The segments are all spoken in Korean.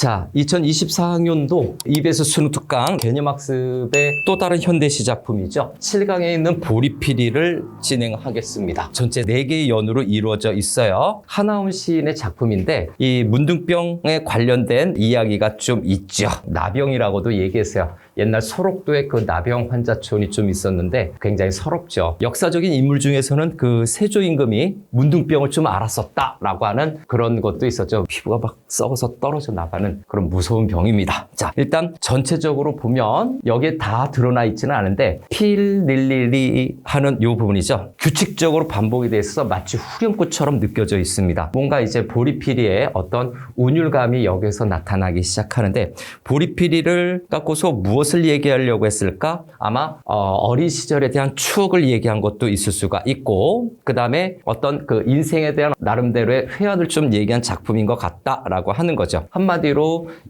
자, 2024학년도 EBS 수능 특강 개념학습의 또 다른 현대시 작품이죠. 7강에 있는 보리피리를 진행하겠습니다. 전체 4개의 연으로 이루어져 있어요. 하나훈 시인의 작품인데 이 문둥병에 관련된 이야기가 좀 있죠. 나병이라고도 얘기했어요. 옛날 소록도에 그 나병 환자촌이 좀 있었는데 굉장히 서럽죠. 역사적인 인물 중에서는 그 세조 임금이 문둥병을 좀 알았었다라고 하는 그런 것도 있었죠. 피부가 막 썩어서 떨어져 나가는 그런 무서운 병입니다. 자, 일단 전체적으로 보면 여기에 다 드러나 있지는 않은데 필릴리리 하는 요 부분이죠. 규칙적으로 반복이 돼 있어서 마치 후렴구처럼 느껴져 있습니다. 뭔가 이제 보리피리의 어떤 운율감이 여기서 나타나기 시작하는데 보리피리를 갖고서 무엇을 얘기하려고 했을까? 아마 어린 시절에 대한 추억을 얘기한 것도 있을 수가 있고 그 다음에 어떤 그 인생에 대한 나름대로의 회한을 좀 얘기한 작품인 것 같다라고 하는 거죠. 한마디로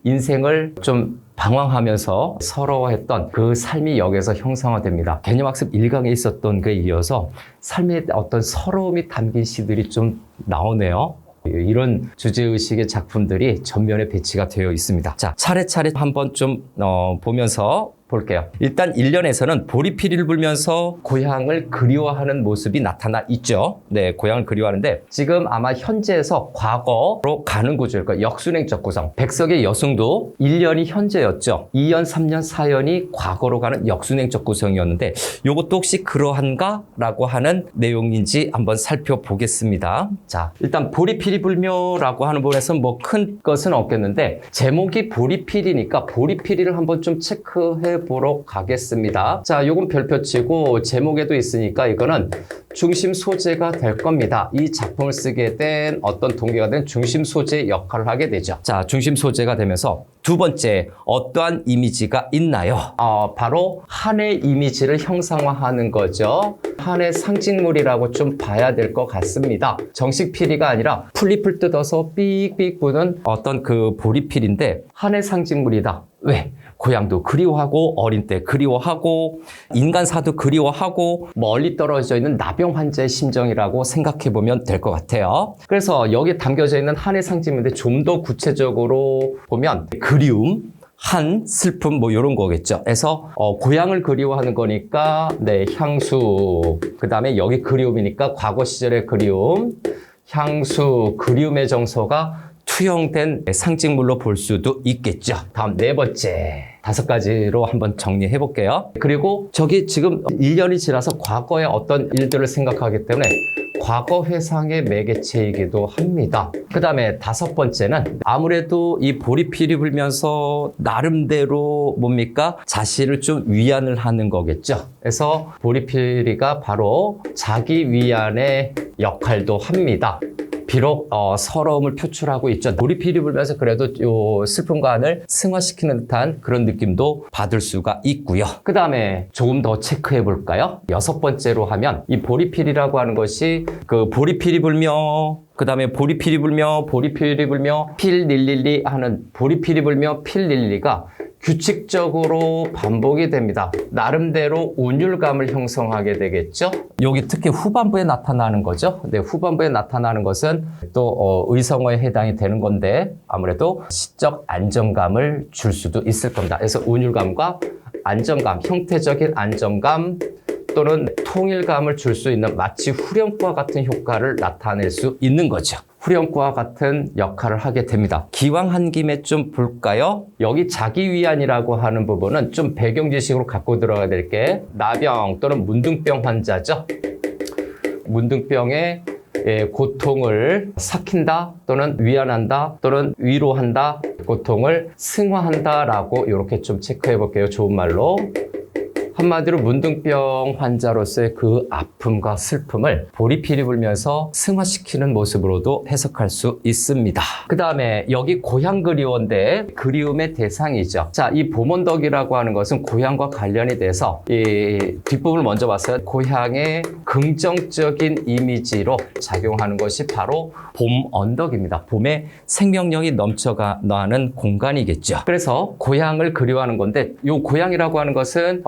인생을 좀 방황하면서 서러워했던 그 삶이 여기서 형상화됩니다. 개념학습 1강에 있었던 그에 이어서 삶의 어떤 서러움이 담긴 시들이 좀 나오네요. 이런 주제의식의 작품들이 전면에 배치가 되어 있습니다. 자, 차례차례 한번 좀 보면서 볼게요. 일단 1년에서는 보리피리를 불면서 고향을 그리워하는 모습이 나타나 있죠. 네, 고향을 그리워하는데 지금 아마 현재에서 과거로 가는 구조일 거예요. 역순행적 구성. 백석의 여승도 1년이 현재였죠. 2년, 3년, 4년이 과거로 가는 역순행적 구성이었는데 이것도 혹시 그러한가? 라고 하는 내용인지 한번 살펴보겠습니다. 자, 일단 보리피리 불묘라고 하는 부분에서는 뭐 큰 것은 없겠는데 제목이 보리피리니까 보리피리를 한번 좀 체크해 보러 가겠습니다. 자, 요건 별표 치고 제목에도 있으니까 이거는 중심 소재가 될 겁니다. 이 작품을 쓰게 된 어떤 동기가 된 중심 소재 역할을 하게 되죠. 자, 중심 소재가 되면서 두 번째 어떠한 이미지가 있나요? 바로 한의 이미지를 형상화하는 거죠. 한의 상징물이라고 좀 봐야 될 것 같습니다. 정식 피리가 아니라 풀잎을 뜯어서 삑삑 부는 어떤 그 보리필인데 한의 상징물이다. 왜? 고향도 그리워하고 어린 때 그리워하고 인간사도 그리워하고 멀리 떨어져 있는 나병 환자의 심정이라고 생각해 보면 될 것 같아요. 그래서 여기 담겨져 있는 한의 상징인데 좀 더 구체적으로 보면 그리움, 한, 슬픔 뭐 이런 거겠죠. 그래서 고향을 그리워하는 거니까 네, 향수. 그다음에 여기 그리움이니까 과거 시절의 그리움, 향수, 그리움의 정서가 투영된 상징물로 볼 수도 있겠죠. 다음 네 번째. 5가지로 한번 정리해 볼게요. 그리고 저기 지금 1년이 지나서 과거의 어떤 일들을 생각하기 때문에 과거 회상의 매개체이기도 합니다. 그 다음에 5번째는 아무래도 이 보리피리 불면서 나름대로 뭡니까? 자신을 좀 위안을 하는 거겠죠. 그래서 보리피리가 바로 자기 위안의 역할도 합니다. 비록 서러움을 표출하고 있죠. 보리피리 불면서 그래도 요 슬픔감을 승화시키는 듯한 그런 느낌도 받을 수가 있고요. 그 다음에 조금 더 체크해 볼까요? 6번째로 하면 이 보리피리라고 하는 것이 그 보리피리 불며 그 다음에 보리피리 불며 필릴리 하는 보리피리 불며 필릴리가 규칙적으로 반복이 됩니다. 나름대로 운율감을 형성하게 되겠죠. 여기 특히 후반부에 나타나는 거죠. 네, 후반부에 나타나는 것은 또 의성어에 해당이 되는 건데 아무래도 시적 안정감을 줄 수도 있을 겁니다. 그래서 운율감과 안정감, 형태적인 안정감 또는 통일감을 줄 수 있는 마치 후렴구와 같은 효과를 나타낼 수 있는 거죠. 후렴구와 같은 역할을 하게 됩니다. 기왕 한 김에 좀 볼까요? 여기 자기 위안이라고 하는 부분은 좀 배경 지식으로 갖고 들어가야 될 게 나병 또는 문둥병 환자죠. 문둥병의 고통을 삭힌다 또는 위안한다 또는 위로한다 고통을 승화한다라고 이렇게 좀 체크해 볼게요. 좋은 말로. 한마디로 문둥병 환자로서의 그 아픔과 슬픔을 보리피리 불면서 승화시키는 모습으로도 해석할 수 있습니다. 그 다음에 여기 고향 그리워인데 그리움의 대상이죠. 자, 이 봄언덕이라고 하는 것은 고향과 관련이 돼서 이 뒷부분을 먼저 봤어요. 고향의 긍정적인 이미지로 작용하는 것이 바로 봄언덕입니다. 봄에 생명력이 넘쳐가는 공간이겠죠. 그래서 고향을 그리워하는 건데 이 고향이라고 하는 것은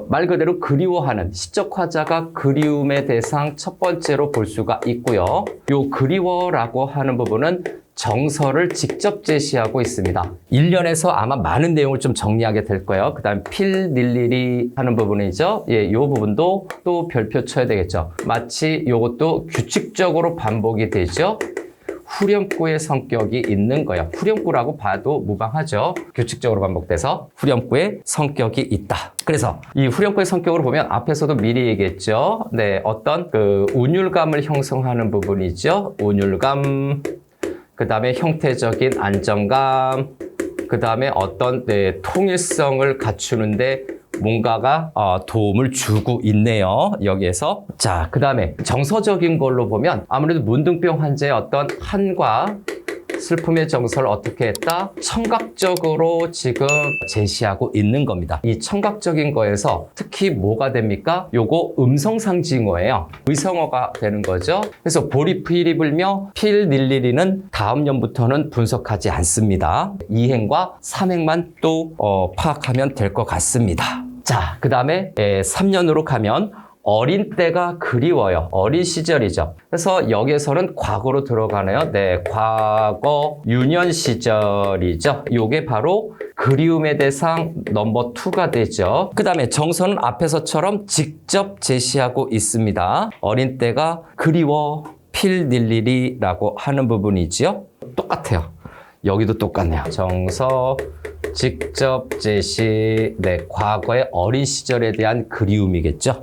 말 그대로 그리워하는 시적 화자가 그리움의 대상 첫 번째로 볼 수가 있고요. 요 그리워라고 하는 부분은 정서를 직접 제시하고 있습니다. 1년에서 아마 많은 내용을 좀 정리하게 될 거예요. 그 다음 필닐리리 하는 부분이죠. 이 부분도 또 별표 쳐야 되겠죠. 마치 이것도 규칙적으로 반복이 되죠. 후렴구의 성격이 있는 거예요. 후렴구라고 봐도 무방하죠. 규칙적으로 반복돼서 후렴구의 성격이 있다. 그래서 이 후렴구의 성격으로 보면 앞에서도 미리 얘기했죠. 네, 어떤 그 운율감을 형성하는 부분이죠. 운율감, 그 다음에 형태적인 안정감, 그 다음에 어떤 통일성을 갖추는데 뭔가가 도움을 주고 있네요. 여기에서. 자, 그 다음에 정서적인 걸로 보면 아무래도 문둥병 환자의 어떤 한과 슬픔의 정서를 어떻게 했다? 청각적으로 지금 제시하고 있는 겁니다. 이 청각적인 거에서 특히 뭐가 됩니까? 요거 음성상징어예요. 의성어가 되는 거죠. 그래서 보리필이 불며 필닐리리는 다음 년부터는 분석하지 않습니다. 2행과 3행만 또 파악하면 될 것 같습니다. 자, 그 다음에 3년으로 가면 어린 때가 그리워요. 어린 시절이죠. 그래서 여기에서는 과거로 들어가네요. 네, 과거 유년 시절이죠. 요게 바로 그리움의 대상 넘버 2가 되죠. 그 다음에 정서는 앞에서처럼 직접 제시하고 있습니다. 어린 때가 그리워 필닐리리라고 하는 부분이지요. 똑같아요. 여기도 똑같네요. 정서 직접 제시, 네, 과거의 어린 시절에 대한 그리움이겠죠.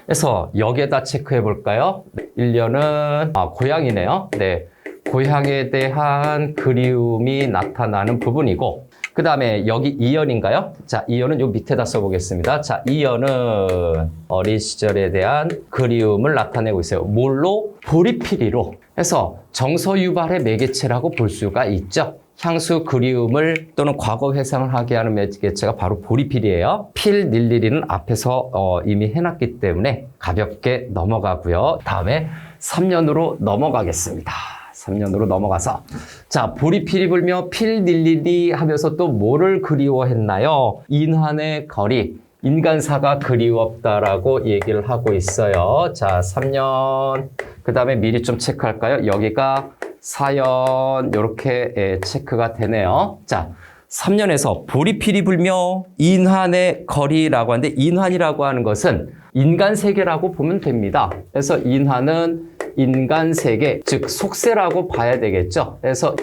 그래서 여기에다 체크해 볼까요? 1년은 고향이네요. 네, 고향에 대한 그리움이 나타나는 부분이고, 그 다음에 여기 2년인가요? 자, 2년은 요 밑에다 써보겠습니다. 자, 2년은 어린 시절에 대한 그리움을 나타내고 있어요. 뭘로? 보리피리로. 해서 정서 유발의 매개체라고 볼 수가 있죠. 향수 그리움을 또는 과거 회상을 하게 하는 매개체가 바로 보리필이에요. 필닐리리는 앞에서 이미 해놨기 때문에 가볍게 넘어가고요. 다음에 3년으로 넘어가겠습니다. 3년으로 넘어가서 자, 보리필이 불며 필닐리리 하면서 또 뭐를 그리워했나요? 인환의 거리, 인간사가 그리웠다라고 얘기를 하고 있어요. 자, 3년. 그 다음에 미리 좀 체크할까요? 여기가 사연 이렇게 체크가 되네요. 자, 3년에서 보리필이 불며 인환의 거리라고 하는데 인환이라고 하는 것은 인간 세계라고 보면 됩니다. 그래서 인환은 인간 세계, 즉 속세라고 봐야 되겠죠. 그래서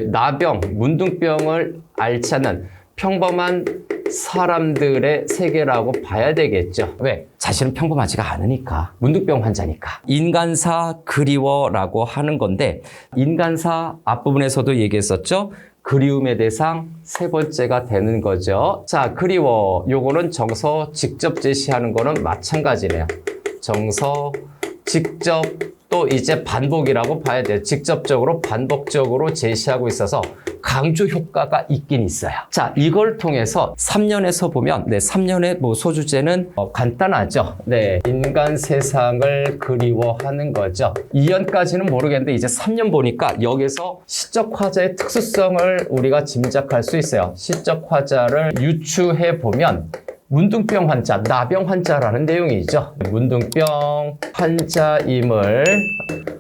나병, 문둥병을 앓지 않는 평범한 사람들의 세계라고 봐야 되겠죠. 왜? 자신은 평범하지가 않으니까. 문둥병 환자니까. 인간사 그리워라고 하는 건데 인간사 앞부분에서도 얘기했었죠. 그리움의 대상 3번째가 되는 거죠. 자, 그리워. 요거는 정서 직접 제시하는 거는 마찬가지네요. 정서 직접 또 이제 반복이라고 봐야 돼요. 직접적으로 반복적으로 제시하고 있어서 강조 효과가 있긴 있어요. 자, 이걸 통해서 3년에서 보면 3년의 소주제는 간단하죠. 네, 인간 세상을 그리워하는 거죠. 2년까지는 모르겠는데 이제 3년 보니까 여기서 시적 화자의 특수성을 우리가 짐작할 수 있어요. 시적 화자를 유추해 보면 문둥병 환자, 나병 환자라는 내용이죠. 문둥병 환자임을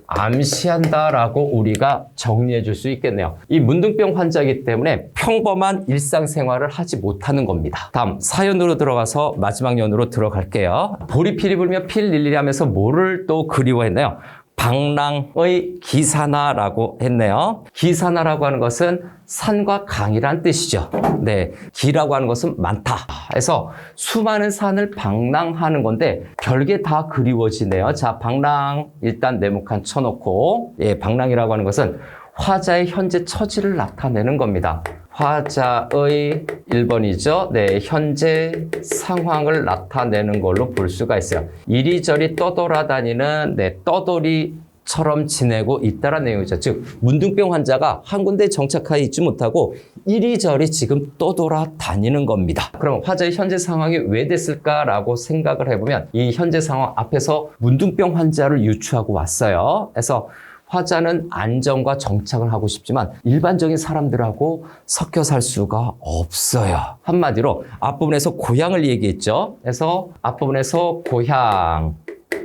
암시한다라고 우리가 정리해 줄 수 있겠네요. 이 문둥병 환자이기 때문에 평범한 일상생활을 하지 못하는 겁니다. 다음 사연으로 들어가서 마지막 연으로 들어갈게요. 보리필이 불며 필닐리리 하면서 뭐를 또 그리워했나요? 방랑의 기사나라고 했네요. 기사나라고 하는 것은 산과 강이란 뜻이죠. 네, 기라고 하는 것은 많다. 해서 수많은 산을 방랑하는 건데 별게 다 그리워지네요. 자, 방랑 일단 네모칸 쳐놓고, 방랑이라고 하는 것은 화자의 현재 처지를 나타내는 겁니다. 화자의 1번이죠. 네, 현재 상황을 나타내는 걸로 볼 수가 있어요. 이리저리 떠돌아다니는 떠돌이처럼 지내고 있다는 내용이죠. 즉, 문둥병 환자가 한 군데 정착하여 있지 못하고 이리저리 지금 떠돌아다니는 겁니다. 그럼 화자의 현재 상황이 왜 됐을까라고 생각을 해보면 이 현재 상황 앞에서 문둥병 환자를 유추하고 왔어요. 그래서 화자는 안정과 정착을 하고 싶지만 일반적인 사람들하고 섞여 살 수가 없어요. 한마디로 앞부분에서 고향을 얘기했죠. 그래서 앞부분에서 고향,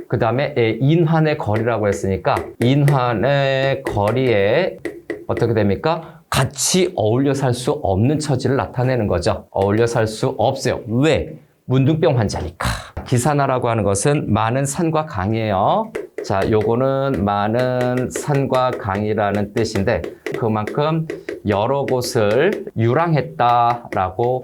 그 다음에 인환의 거리라고 했으니까 인환의 거리에 어떻게 됩니까? 같이 어울려 살 수 없는 처지를 나타내는 거죠. 어울려 살 수 없어요. 왜? 문둥병 환자니까. 기산화라고 하는 것은 많은 산과 강이에요. 자, 요거는 많은 산과 강이라는 뜻인데 그만큼 여러 곳을 유랑했다라고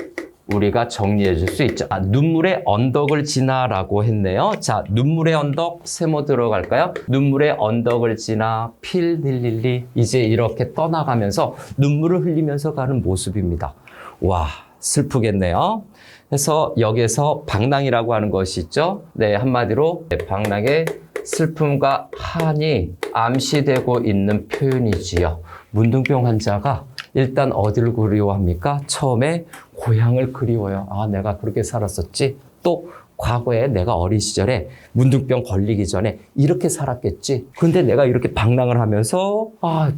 우리가 정리해 줄 수 있죠. 눈물의 언덕을 지나라고 했네요. 자, 눈물의 언덕 세모 들어갈까요? 눈물의 언덕을 지나 필릴릴리 이제 이렇게 떠나가면서 눈물을 흘리면서 가는 모습입니다. 와, 슬프겠네요. 그래서 여기에서 방랑이라고 하는 것이 있죠. 네, 한마디로 방랑의 슬픔과 한이 암시되고 있는 표현이지요. 문둥병 환자가 일단 어디를 그리워합니까? 처음에 고향을 그리워요. 아, 내가 그렇게 살았었지. 또 과거에 내가 어린 시절에 문둥병 걸리기 전에 이렇게 살았겠지. 근데 내가 이렇게 방랑을 하면서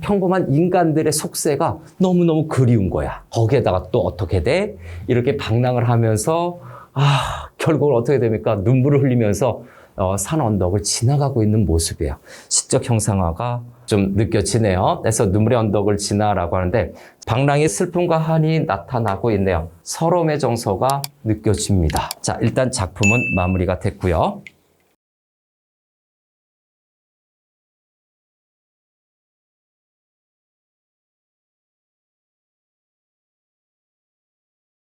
평범한 인간들의 속세가 너무너무 그리운 거야. 거기에다가 또 어떻게 돼? 이렇게 방랑을 하면서 결국은 어떻게 됩니까? 눈물을 흘리면서 산 언덕을 지나가고 있는 모습이에요. 시적 형상화가 좀 느껴지네요. 그래서 눈물의 언덕을 지나라고 하는데 방랑의 슬픔과 한이 나타나고 있네요. 서러움의 정서가 느껴집니다. 자, 일단 작품은 마무리가 됐고요.